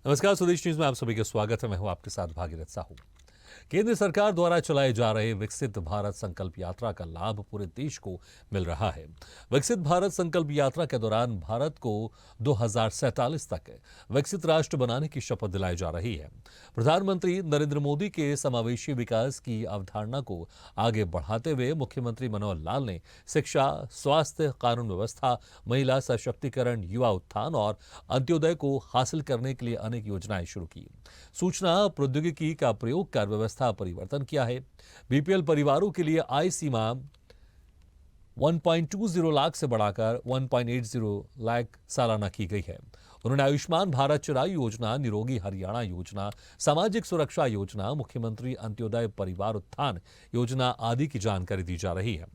नमस्कार, स्वदेश न्यूज में आप सभी का स्वागत है। मैं हूं आपके साथ भागीरथ साहू। केंद्र सरकार द्वारा चलाए जा रहे विकसित भारत संकल्प यात्रा का लाभ पूरे देश को मिल रहा है। विकसित भारत संकल्प यात्रा के दौरान भारत को 2047 तक विकसित राष्ट्र बनाने की शपथ दिलाई जा रही है। प्रधानमंत्री नरेंद्र मोदी के समावेशी विकास की अवधारणा को आगे बढ़ाते हुए मुख्यमंत्री मनोहर लाल ने शिक्षा, स्वास्थ्य, कानून व्यवस्था, महिला सशक्तिकरण, युवा उत्थान और अंत्योदय को हासिल करने के लिए अनेक योजनाएं शुरू की। सूचना प्रौद्योगिकी का प्रयोग कर व्यवस्था परिवर्तन किया है। बीपीएल परिवारों के लिए आय सीमा 1.20 लाख से बढ़ाकर 1.80 लाख सालाना की गई है। उन्होंने आयुष्मान भारत चिरायु योजना, निरोगी हरियाणा योजना, सामाजिक सुरक्षा योजना, मुख्यमंत्री अंत्योदय परिवार उत्थान योजना आदि की जानकारी दी जा रही है।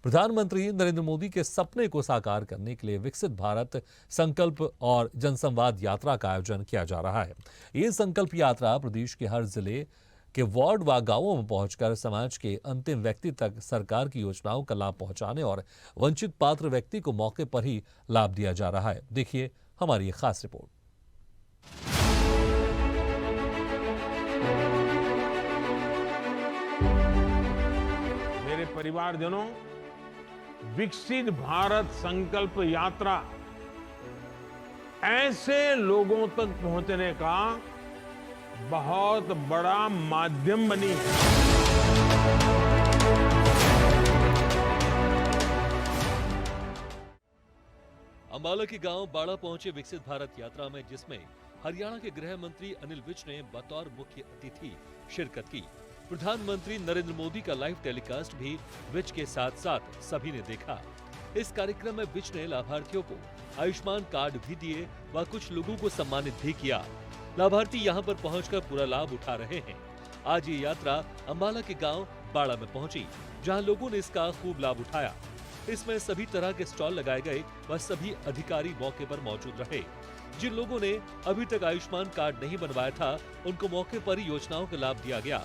प्रधानमंत्री नरेंद्र मोदी के सपने को साकार करने के लिए विकसित भारत संकल्प और जनसंवाद यात्रा का आयोजन किया जा रहा है। ये संकल्प यात्रा प्रदेश के हर जिले के वार्ड व गांवों में पहुंचकर समाज के अंतिम व्यक्ति तक सरकार की योजनाओं का लाभ पहुंचाने और वंचित पात्र व्यक्ति को मौके पर ही लाभ दिया जा रहा है। देखिए हमारी ये खास रिपोर्ट। मेरे परिवारजनों, विकसित भारत संकल्प यात्रा ऐसे लोगों तक पहुंचने का बहुत बड़ा माध्यम बनी है। अंबाला के गांव बाड़ा पहुंचे विकसित भारत यात्रा में, जिसमें हरियाणा के गृह मंत्री अनिल विज ने बतौर मुख्य अतिथि शिरकत की। प्रधानमंत्री नरेंद्र मोदी का लाइव टेलीकास्ट भी विज के साथ साथ सभी ने देखा। इस कार्यक्रम में विज ने लाभार्थियों को आयुष्मान कार्ड भी दिए व कुछ लोगों को सम्मानित भी किया। लाभार्थी यहां पर पहुंचकर पूरा लाभ उठा रहे हैं। आज ये यात्रा अंबाला के गांव बाड़ा में पहुंची, जहां लोगों ने इसका खूब लाभ उठाया। इसमें सभी तरह के स्टॉल लगाए गए व सभी अधिकारी मौके पर मौजूद रहे। जिन लोगों ने अभी तक आयुष्मान कार्ड नहीं बनवाया था, उनको मौके पर ही योजनाओं का लाभ दिया गया।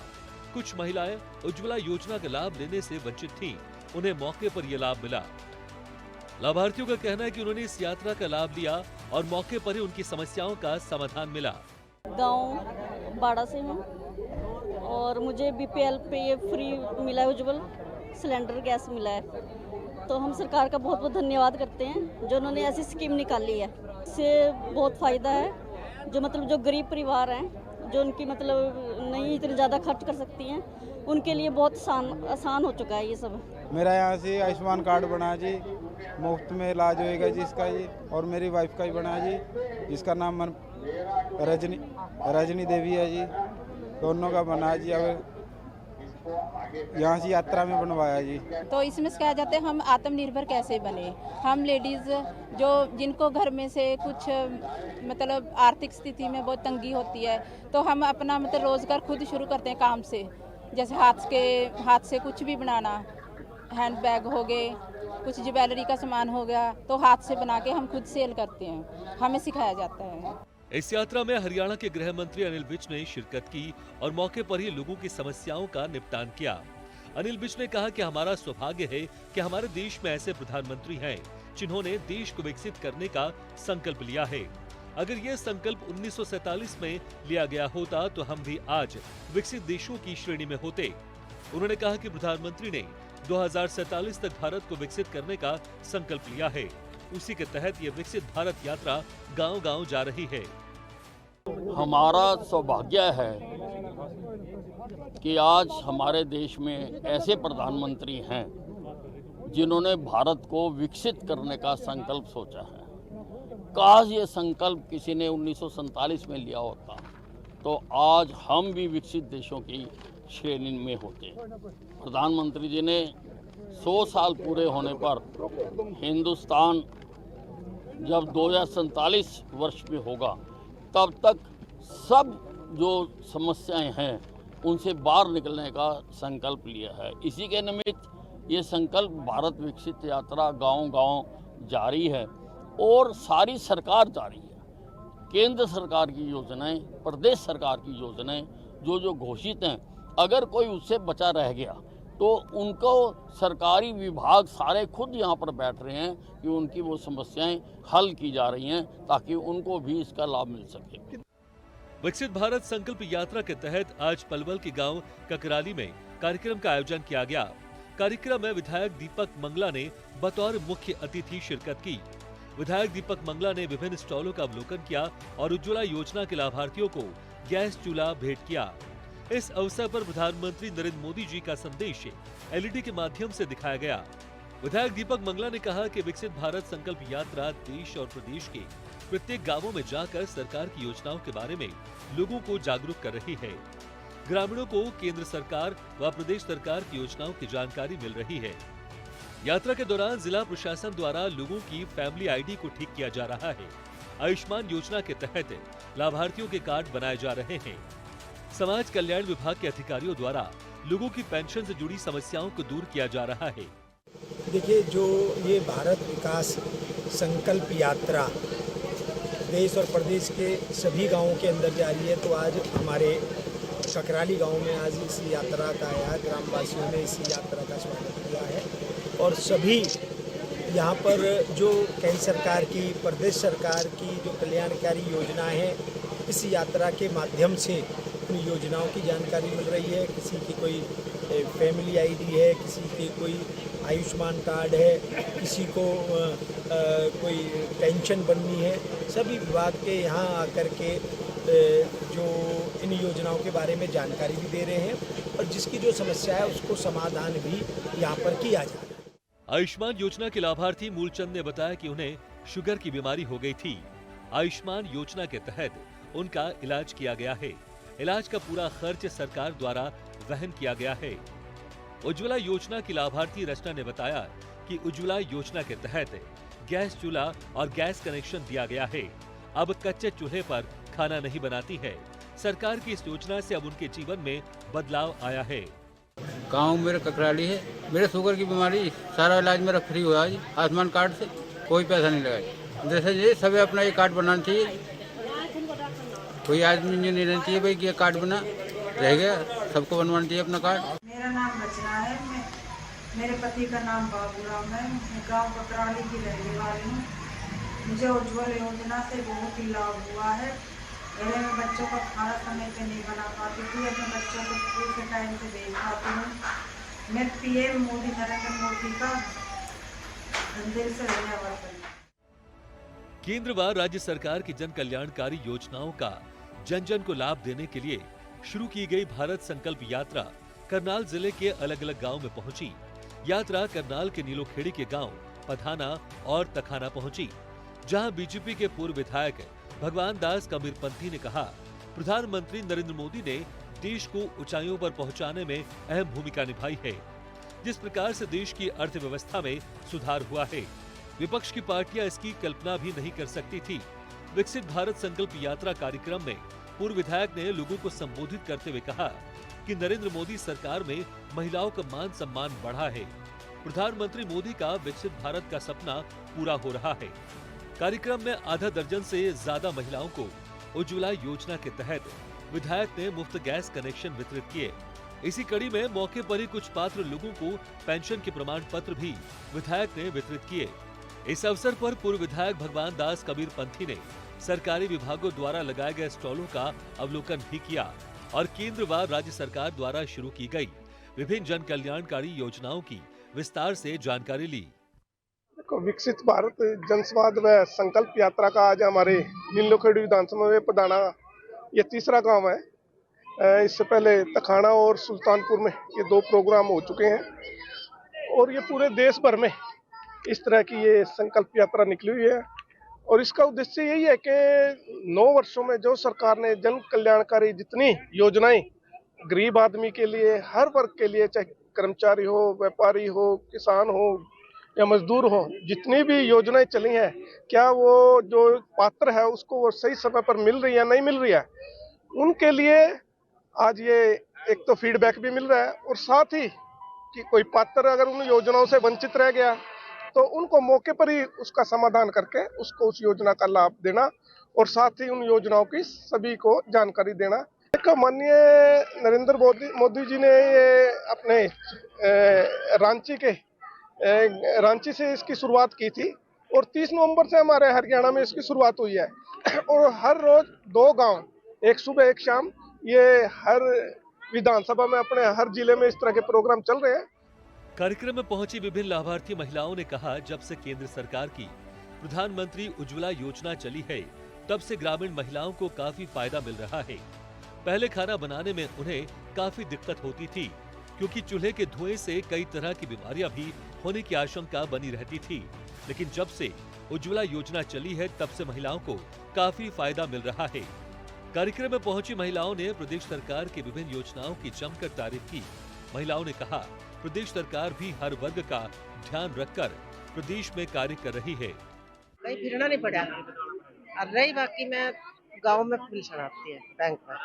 कुछ महिलाएं उज्ज्वला योजना का लाभ लेने से वंचित थीं, उन्हें मौके पर यह लाभ मिला। लाभार्थियों का कहना है कि उन्होंने इस यात्रा का लाभ लिया और मौके पर ही उनकी समस्याओं का समाधान मिला। गांव बाड़ा से हूँ और मुझे बीपीएल पे फ्री मिला है, उज्ज्वल सिलेंडर गैस मिला है। तो हम सरकार का बहुत बहुत धन्यवाद करते हैं जो उन्होंने ऐसी स्कीम निकाली है। इससे बहुत फ़ायदा है। जो गरीब परिवार हैं, जो उनकी नहीं इतने ज़्यादा खर्च कर सकती हैं, उनके लिए बहुत आसान हो चुका है ये सब। मेरा यहाँ से आयुष्मान कार्ड बना जी, मुफ्त में इलाज होएगा जी इसका जी, और मेरी वाइफ का ही बना जी, जिसका नाम रजनी देवी है जी। दोनों का बना जी। अब यहाँ से यात्रा में बनवाया जी। तो इसमें कहा जाता है हम आत्मनिर्भर कैसे बने। हम लेडीज़ जो जिनको घर में से कुछ आर्थिक स्थिति में बहुत तंगी होती है, तो हम अपना रोज़गार खुद शुरू करते हैं काम से। जैसे हाथ से कुछ भी बनाना, हैंड बैग हो गए, कुछ ज्वेलरी का सामान हो गया, तो हाथ से बना के हम खुद सेल करते हैं। हमें सिखाया जाता है। इस यात्रा में हरियाणा के गृह मंत्री अनिल विज ने शिरकत की और मौके पर ही लोगों की समस्याओं का निपटान किया। अनिल विज ने कहा कि हमारा सौभाग्य है कि हमारे देश में ऐसे प्रधानमंत्री हैं जिन्होंने देश को विकसित करने का संकल्प लिया है। अगर ये संकल्प 1947 में लिया गया होता तो हम भी आज विकसित देशों की श्रेणी में होते। उन्होंने कहा कि प्रधानमंत्री ने 2047 तक भारत को विकसित करने का संकल्प लिया है। उसी के तहत ये विकसित भारत यात्रा गांव-गांव जा रही है। हमारा सौभाग्य है कि आज हमारे देश में ऐसे प्रधानमंत्री हैं जिन्होंने भारत को विकसित करने का संकल्प सोचा है। काश ये संकल्प किसी ने 1947 में लिया होता तो आज हम भी विकसित देशों की श्रेणी में होते। प्रधानमंत्री जी ने 100 साल पूरे होने पर हिंदुस्तान जब 2047 वर्ष में होगा, तब तक सब जो समस्याएं हैं उनसे बाहर निकलने का संकल्प लिया है। इसी के निमित्त ये संकल्प भारत विकसित यात्रा गांव-गांव जारी है और सारी सरकार जारी है। केंद्र सरकार की योजनाएं, प्रदेश सरकार की योजनाएं जो घोषित हैं, अगर कोई उससे बचा रह गया तो उनको सरकारी विभाग सारे खुद यहाँ पर बैठ रहे हैं कि उनकी वो समस्याएं हल की जा रही हैं ताकि उनको भी इसका लाभ मिल सके। विकसित भारत संकल्प यात्रा के तहत आज पलवल के गांव ककराली में कार्यक्रम का आयोजन किया गया। कार्यक्रम में विधायक दीपक मंगला ने बतौर मुख्य अतिथि शिरकत की। विधायक दीपक मंगला ने विभिन्न स्टॉलों का अवलोकन किया और उज्ज्वला योजना के लाभार्थियों को गैस चूल्हा भेंट किया। इस अवसर पर प्रधानमंत्री नरेंद्र मोदी जी का संदेश एलईडी के माध्यम से दिखाया गया। विधायक दीपक मंगला ने कहा कि विकसित भारत संकल्प यात्रा देश और प्रदेश के प्रत्येक गांवों में जाकर सरकार की योजनाओं के बारे में लोगों को जागरूक कर रही है। ग्रामीणों को केंद्र सरकार व प्रदेश सरकार की योजनाओं की जानकारी मिल रही है। यात्रा के दौरान जिला प्रशासन द्वारा लोगों की फैमिली आईडी को ठीक किया जा रहा है। आयुष्मान योजना के तहत लाभार्थियों के कार्ड बनाए जा रहे हैं। समाज कल्याण विभाग के अधिकारियों द्वारा लोगों की पेंशन से जुड़ी समस्याओं को दूर किया जा रहा है। देखिए, जो ये भारत विकास संकल्प यात्रा देश और प्रदेश के सभी गांवों के अंदर जा रही है, तो आज हमारे ककराली गांव में आज इस यात्रा का आया, ग्रामवासियों ने इस यात्रा का स्वागत किया है और सभी यहाँ पर जो केंद्र सरकार की, प्रदेश सरकार की जो कल्याणकारी योजनाएं हैं, इस यात्रा के माध्यम से उन योजनाओं की जानकारी मिल रही है। किसी की कोई फैमिली आईडी है, किसी की कोई आयुष्मान कार्ड है, किसी को कोई पेंशन बननी है। सभी विभाग के यहाँ आकर के जो इन योजनाओं के बारे में जानकारी भी दे रहे हैं और जिसकी जो समस्या है उसको समाधान भी यहाँ पर किया जा रहा है। आयुष्मान योजना के लाभार्थी मूलचंद ने बताया कि उन्हें शुगर की बीमारी हो गई थी। आयुष्मान योजना के तहत उनका इलाज किया गया है। इलाज का पूरा खर्च सरकार द्वारा वहन किया गया है। उज्ज्वला योजना की लाभार्थी रचना ने बताया कि उज्ज्वला योजना के तहत गैस चूल्हा और गैस कनेक्शन दिया गया है। अब कच्चे चूल्हे पर खाना नहीं बनाती है। सरकार की इस योजना से अब उनके जीवन में बदलाव आया है। गांव मेरा ककराली है। मेरे शुगर की बीमारी, सारा इलाज मेरा फ्री हुआ जी, आयुष्मान कार्ड से कोई पैसा नहीं लगा। जैसे ये सभी अपना ये कार्ड बनाना चाहिए। कोई आदमी नहीं रहना चाहिए भाई कि ये कार्ड बना रह गया, सबको बनवाना चाहिए अपना कार्ड। मेरा नाम रचना है। मेरे पति का नाम बाबूराम है। मैं गाँव ककराली की रहने वाली हूँ। मुझे उज्ज्वल योजना से बहुत ही लाभ हुआ है। पहले मैं बच्चों का खाना समय पे नहीं बना पाती थी, अब मैं बच्चों को स्कूल के टाइम से भेज पाती हूँ। मैं पीएम मोदी, नरेंद्र मोदी का दिल से धन्यवाद करती हूँ। केंद्र व राज्य सरकार की जन कल्याणकारी योजनाओं का जन जन को लाभ देने के लिए शुरू की गई भारत संकल्प यात्रा करनाल जिले के अलग अलग गांव में पहुंची। यात्रा करनाल के नीलोखेड़ी के गांव पधाना और तखाना पहुंची, जहां बीजेपी के पूर्व विधायक भगवान दास कबीरपंथी ने कहा, प्रधानमंत्री नरेंद्र मोदी ने देश को ऊंचाइयों पर पहुंचाने में अहम भूमिका निभाई है। जिस प्रकार से देश की अर्थव्यवस्था में सुधार हुआ है, विपक्ष की पार्टियां इसकी कल्पना भी नहीं कर सकती थी। विकसित भारत संकल्प यात्रा कार्यक्रम में पूर्व विधायक ने लोगों को संबोधित करते हुए कहा कि नरेंद्र मोदी सरकार में महिलाओं का मान सम्मान बढ़ा है। प्रधानमंत्री मोदी का विकसित भारत का सपना पूरा हो रहा है। कार्यक्रम में आधा दर्जन से ज्यादा महिलाओं को उज्ज्वला योजना के तहत विधायक ने मुफ्त गैस कनेक्शन वितरित किए। इसी कड़ी में मौके पर ही कुछ पात्र लोगों को पेंशन के प्रमाण पत्र भी विधायक ने वितरित किए। इस अवसर पर पूर्व विधायक भगवान दास कबीरपंथी ने सरकारी विभागों द्वारा लगाए गए स्टॉलों का अवलोकन भी किया और केंद्र व राज्य सरकार द्वारा शुरू की गई विभिन्न जन कल्याणकारी योजनाओं की विस्तार से जानकारी ली। विकसित भारत जनसंवाद व संकल्प यात्रा का आज हमारे नीलोखेड़ी विधानसभा में पधाना ये तीसरा गांव है। इससे पहले तखाना और सुल्तानपुर में ये 2 प्रोग्राम हो चुके हैं और ये पूरे देश भर में इस तरह की ये संकल्प यात्रा निकली हुई है और इसका उद्देश्य यही है कि 9 वर्षों में जो सरकार ने जन कल्याणकारी जितनी योजनाएं गरीब आदमी के लिए, हर वर्ग के लिए, चाहे कर्मचारी हो, व्यापारी हो, किसान हो या मजदूर हो, जितनी भी योजनाएं चली हैं, क्या वो जो पात्र है उसको वो सही समय पर मिल रही है, नहीं मिल रही है, उनके लिए आज ये एक तो फीडबैक भी मिल रहा है और साथ ही कि कोई पात्र अगर उन योजनाओं से वंचित रह गया तो उनको मौके पर ही उसका समाधान करके उसको उस योजना का लाभ देना और साथ ही उन योजनाओं की सभी को जानकारी देना। माननीय नरेंद्र मोदी जी ने ये अपने रांची से इसकी शुरुआत की थी और 30 नवंबर से हमारे हरियाणा में इसकी शुरुआत हुई है और हर रोज 2 गांव एक सुबह एक शाम ये हर विधानसभा में अपने हर जिले में इस तरह के प्रोग्राम चल रहे हैं। कार्यक्रम में पहुंची विभिन्न लाभार्थी महिलाओं ने कहा, जब से केंद्र सरकार की प्रधानमंत्री उज्ज्वला योजना चली है, तब से ग्रामीण महिलाओं को काफी फायदा मिल रहा है। पहले खाना बनाने में उन्हें काफी दिक्कत होती थी, क्योंकि चूल्हे के धुएं से कई तरह की बीमारियां भी होने की आशंका बनी रहती थी। लेकिन जब से उज्ज्वला योजना चली है, तब से महिलाओं को काफी फायदा मिल रहा है। कार्यक्रम में पहुंची महिलाओं ने प्रदेश सरकार की विभिन्न योजनाओं की जमकर तारीफ की। महिलाओं ने कहा, प्रदेश सरकार भी हर वर्ग का ध्यान रखकर प्रदेश में कार्य कर रही है। कहीं फिरना नहीं पड़ा। अब रही बाकी मैं गांव में पेंशन आती है बैंक में।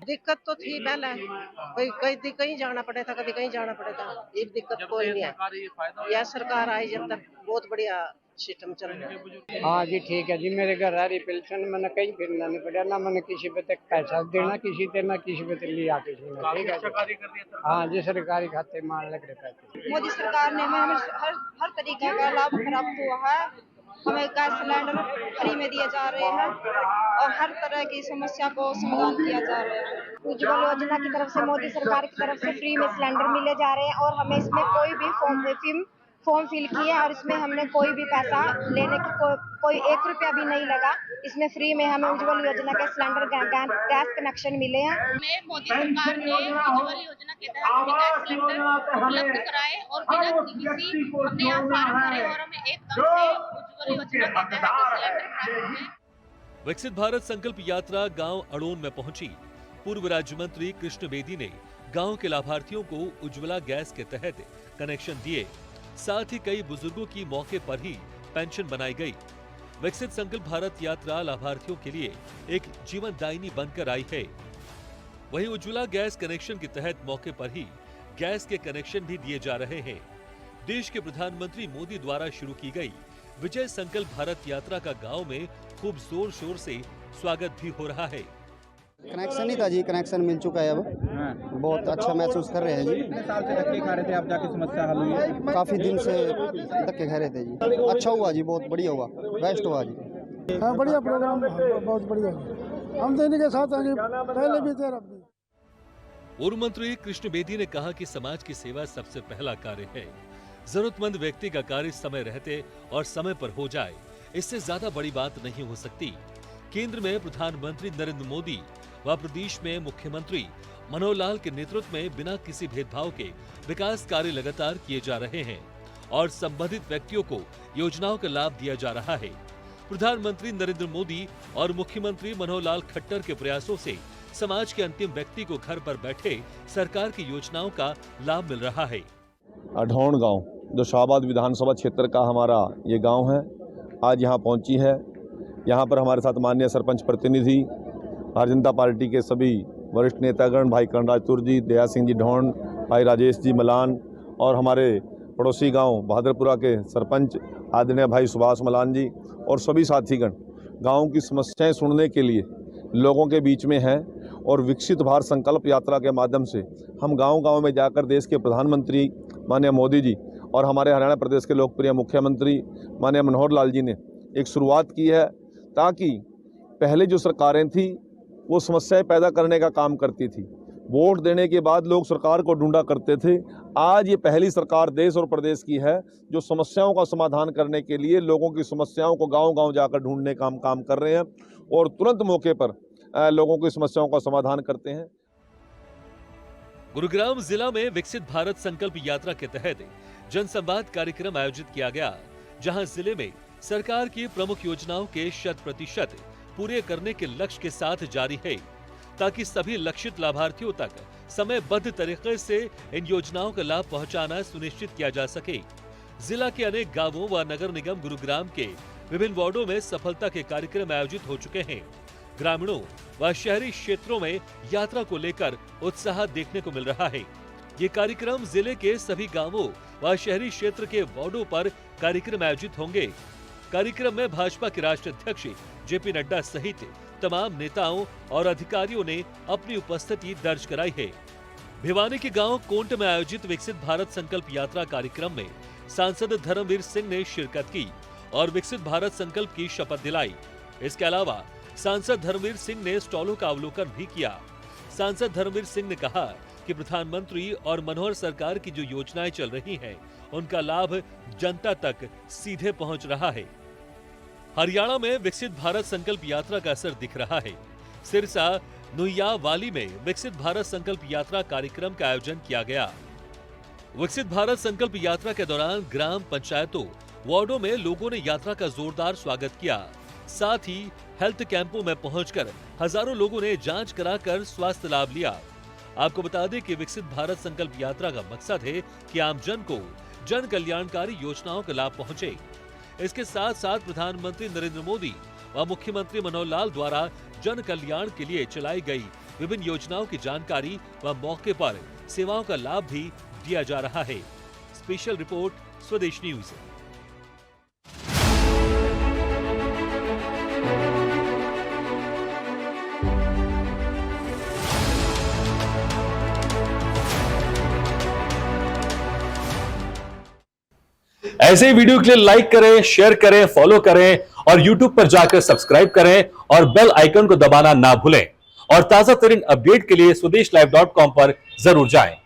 दिक्कत तो थी पहले, कहीं जाना पड़ा था, कभी कहीं जाना पड़ा था। ये दिक्कत कोई नहीं है। यह सरकार आई जब तक बहुत बढ़िया सिस्टम चल रहा है। हाँ जी ठीक है जी, मेरे घर आ रही पेंशन, मैंने कहीं फिरना नहीं पड़ा, ना मैंने किसी पे तक पैसा देना किसी पे, ना किसी पे लिया किसी ने। ठीक है, हाँ जी सरकारी खाते मान लग रहे पैसे। मोदी सरकार ने हमें हर तरीके का लाभ प्राप्त हुआ है। हमें गैस सिलेंडर फ्री में दिए जा रहे हैं और हर तरह की समस्या को समाधान किया जा रहा है। उज्ज्वला योजना की तरफ से, मोदी सरकार की तरफ से फ्री में सिलेंडर मिले जा रहे हैं और हमें इसमें कोई भी फॉर्म फिल किए और इसमें हमने कोई भी पैसा लेने की कोई 1 रुपया भी नहीं लगा। इसमें फ्री में हमें उज्ज्वला योजना के सिलेंडर गैस कनेक्शन मिले हैं। हमें मोदी सरकार ने उज्ज्वला योजना के तहत हमें गैस सिलेंडर उपलब्ध कराए और बिना किसी हमने यहाँ फॉर्म भरे और हमें एकदम से उज्ज्वला योजना के तहत सिलेंडर प्राप्त हुए। विकसित भारत संकल्प यात्रा गांव अड़ोन में पहुंची। पूर्व राज्य मंत्री कृष्ण बेदी ने गांव के लाभार्थियों को उज्ज्वला गैस के तहत कनेक्शन दिए। साथ ही कई बुजुर्गों की मौके पर ही पेंशन बनाई गई। विकसित संकल्प भारत यात्रा लाभार्थियों के लिए एक जीवनदायिनी बनकर आई है। वहीं उज्ज्वला गैस कनेक्शन के तहत मौके पर ही गैस के कनेक्शन भी दिए जा रहे हैं। देश के प्रधानमंत्री मोदी द्वारा शुरू की गई विजय संकल्प भारत यात्रा का गांव में खूब जोर शोर से स्वागत भी हो रहा है। कनेक्शन ही था जी, कनेक्शन मिल चुका है। अब बहुत अच्छा महसूस कर रहे हैं जी। कितने साल से धक्के खा रहे थे आप, जाके समस्या हल हुई है? काफी दिन से धक्के खा रहे थे जी। अच्छा हुआ जी, बहुत बढ़िया हुआ, बेस्ट हुआ जी। हाँ बढ़िया प्रोग्राम, बहुत बढ़िया। हम देने के साथ आगे पहले भी थे, अब भी। पूर्व मंत्री कृष्ण बेदी ने कहा कि समाज की सेवा सबसे पहला कार्य है। जरूरतमंद व्यक्ति का कार्य समय रहते और समय पर हो जाए, इससे ज्यादा बड़ी बात नहीं हो सकती। केंद्र में प्रधानमंत्री नरेंद्र मोदी व प्रदेश में मुख्यमंत्री मनोहर लाल के नेतृत्व में बिना किसी भेदभाव के विकास कार्य लगातार किए जा रहे हैं और संबंधित व्यक्तियों को योजनाओं का लाभ दिया जा रहा है। प्रधानमंत्री नरेंद्र मोदी और मुख्यमंत्री मनोहर लाल खट्टर के प्रयासों से समाज के अंतिम व्यक्ति को घर पर बैठे सरकार की योजनाओं का लाभ मिल रहा है। अढौण गांव जो शाहबाद विधानसभा क्षेत्र का हमारा ये गांव है, आज यहाँ पहुँची है। यहाँ पर हमारे साथ माननीय सरपंच प्रतिनिधि, भारतीय जनता पार्टी के सभी वरिष्ठ नेतागण, भाई कर्णराज तुर जी, दया सिंह जी ढौण, भाई राजेश जी मलान और हमारे पड़ोसी गांव बहादुरपुरा के सरपंच आदरणीय भाई सुभाष मलान जी और सभी साथीगण गांव की समस्याएं सुनने के लिए लोगों के बीच में हैं। और विकसित भारत संकल्प यात्रा के माध्यम से हम गांव-गांव में जाकर देश के प्रधानमंत्री माननीय मोदी जी और हमारे हरियाणा प्रदेश के लोकप्रिय मुख्यमंत्री माननीय मनोहर लाल जी ने एक शुरुआत की है, ताकि पहले जो सरकारें थी वो समस्याएं पैदा करने का काम करती थी। वोट देने के बाद लोग सरकार को ढूंढा करते थे। आज ये पहली सरकार देश और प्रदेश की है जो समस्याओं का समाधान करने के लिए लोगों की समस्याओं को गांव-गांव जाकर ढूंढने का काम कर रहे हैं और तुरंत मौके पर लोगों की समस्याओं का समाधान करते हैं। गुरुग्राम जिला में विकसित भारत संकल्प यात्रा के तहत जनसंवाद कार्यक्रम आयोजित किया गया, जहां जिले में सरकार की प्रमुख योजनाओं के 100% पूरे करने के लक्ष्य के साथ जारी है, ताकि सभी लक्षित लाभार्थियों तक समयबद्ध तरीके से इन योजनाओं का लाभ पहुंचाना सुनिश्चित किया जा सके। जिला के अनेक गांवों व नगर निगम गुरुग्राम के विभिन्न वार्डों में सफलता के कार्यक्रम आयोजित हो चुके हैं। ग्रामीणों व शहरी क्षेत्रों में यात्रा को लेकर उत्साह देखने को मिल रहा है। ये कार्यक्रम जिले के सभी गांवों व शहरी क्षेत्र के वार्डों पर कार्यक्रम आयोजित होंगे। कार्यक्रम में भाजपा के राष्ट्रीय अध्यक्ष जेपी नड्डा सहित तमाम नेताओं और अधिकारियों ने अपनी उपस्थिति दर्ज कराई है। भिवानी के गांव कोंट में आयोजित विकसित भारत संकल्प यात्रा कार्यक्रम में सांसद धर्मवीर सिंह ने शिरकत की और विकसित भारत संकल्प की शपथ दिलाई। इसके अलावा सांसद धर्मवीर सिंह ने स्टॉलों का अवलोकन भी किया। सांसद धर्मवीर सिंह ने कहा कि प्रधानमंत्री और मनोहर सरकार की जो योजनाएं चल रही हैं, उनका लाभ जनता तक सीधे पहुंच रहा है। हरियाणा में विकसित भारत संकल्प यात्रा का असर दिख रहा है। सिरसा नुहियावाली में विकसित भारत संकल्प यात्रा कार्यक्रम का आयोजन किया गया। विकसित भारत संकल्प यात्रा के दौरान ग्राम पंचायतों, वार्डों में लोगों ने यात्रा का जोरदार स्वागत किया। साथ ही हेल्थ कैंपों में पहुंचकर हजारों लोगों ने जांच कराकर स्वास्थ्य लाभ लिया। आपको बता दें कि विकसित भारत संकल्प यात्रा का मकसद है कि आमजन को जन कल्याणकारी योजनाओं का लाभ पहुंचे। इसके साथ साथ प्रधानमंत्री नरेंद्र मोदी व मुख्यमंत्री मनोहर लाल द्वारा जन कल्याण के लिए चलाई गई विभिन्न योजनाओं की जानकारी व मौके पर सेवाओं का लाभ भी दिया जा रहा है। स्पेशल रिपोर्ट, स्वदेश न्यूज। ऐसे ही वीडियो के लिए लाइक करें, शेयर करें, फॉलो करें और YouTube पर जाकर सब्सक्राइब करें और बेल आइकन को दबाना ना भूलें। और ताजा तरीन अपडेट के लिए स्वदेशलाइव.com पर जरूर जाएं।